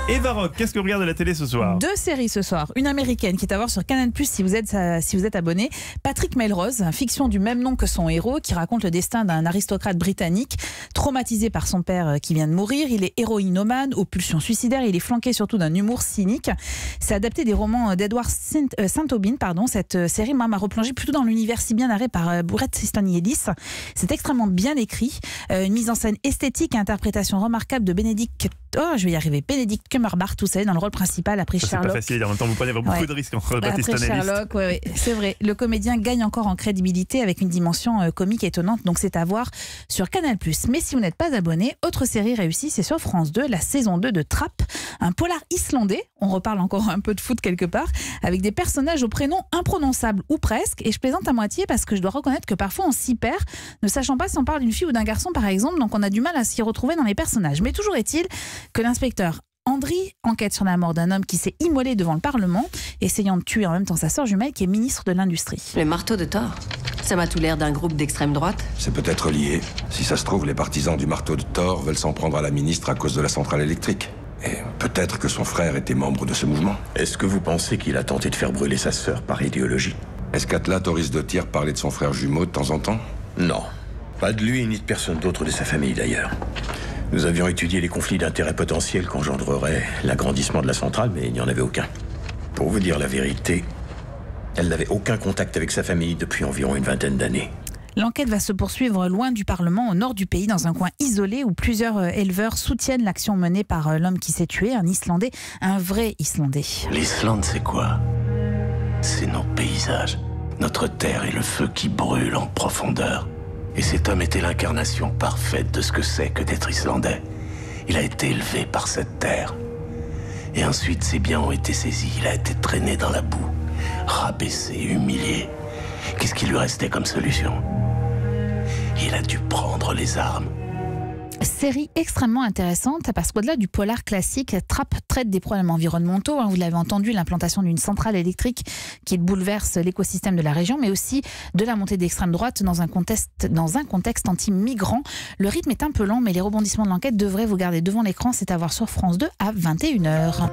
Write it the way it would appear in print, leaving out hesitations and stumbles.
Eva Rock, qu'est-ce que vous regardez à la télé ce soir? Deux séries ce soir. Une américaine qui est à voir sur Canal+, si vous êtes abonné. Patrick Melrose, fiction du même nom que son héros, qui raconte le destin d'un aristocrate britannique traumatisé par son père qui vient de mourir. Il est héroïnomane, aux pulsions suicidaires. Il est flanqué surtout d'un humour cynique. C'est adapté des romans d'Edward Saint-Aubin. Cette série m'a replongé plutôt dans l'univers si bien narré par Bret Easton Ellis. C'est extrêmement bien écrit. Une mise en scène esthétique et interprétation remarquable de Benedict Cumberbatch, tout ça, dans le rôle principal après Sherlock. C'est pas facile, en même temps vous prenez beaucoup de risques entre Baptiste Après Sherlock, c'est vrai. Le comédien gagne encore en crédibilité avec une dimension comique étonnante, donc c'est à voir sur Canal+. Mais si vous n'êtes pas abonné, autre série réussie, c'est sur France 2, la saison 2 de Trapp, un polar islandais, on reparle encore un peu de foot quelque part, avec des personnages aux prénoms imprononçables ou presque, et je plaisante à moitié parce que je dois reconnaître que parfois on s'y perd, ne sachant pas si on parle d'une fille ou d'un garçon par exemple, donc on a du mal à s'y retrouver dans les personnages. Mais toujours est-il que l'inspecteur Andry enquête sur la mort d'un homme qui s'est immolé devant le Parlement, essayant de tuer en même temps sa sœur jumelle qui est ministre de l'Industrie. Le marteau de Thor, ça m'a tout l'air d'un groupe d'extrême droite. C'est peut-être lié. Si ça se trouve, les partisans du marteau de Thor veulent s'en prendre à la ministre à cause de la centrale électrique. Et peut-être que son frère était membre de ce mouvement. Est-ce que vous pensez qu'il a tenté de faire brûler sa sœur par idéologie? Est-ce qu'Atla autorise de Tyr parler de son frère jumeau de temps en temps? Non. Pas de lui ni de personne d'autre de sa famille d'ailleurs. Nous avions étudié les conflits d'intérêts potentiels qu'engendrerait l'agrandissement de la centrale, mais il n'y en avait aucun. Pour vous dire la vérité, elle n'avait aucun contact avec sa famille depuis environ une vingtaine d'années. L'enquête va se poursuivre loin du Parlement, au nord du pays, dans un coin isolé où plusieurs éleveurs soutiennent l'action menée par l'homme qui s'est tué, un Islandais, un vrai Islandais. L'Islande, c'est quoi? C'est nos paysages, notre terre et le feu qui brûle en profondeur. Et cet homme était l'incarnation parfaite de ce que c'est que d'être islandais. Il a été élevé par cette terre. Et ensuite, ses biens ont été saisis. Il a été traîné dans la boue, rabaissé, humilié. Qu'est-ce qui lui restait comme solution? Il a dû prendre les armes. Série extrêmement intéressante parce qu'au-delà du polar classique, Trapp traite des problèmes environnementaux. Vous l'avez entendu, l'implantation d'une centrale électrique qui bouleverse l'écosystème de la région, mais aussi de la montée d'extrême droite dans un contexte anti-migrant. Le rythme est un peu lent, mais les rebondissements de l'enquête devraient vous garder devant l'écran. C'est à voir sur France 2 à 21h.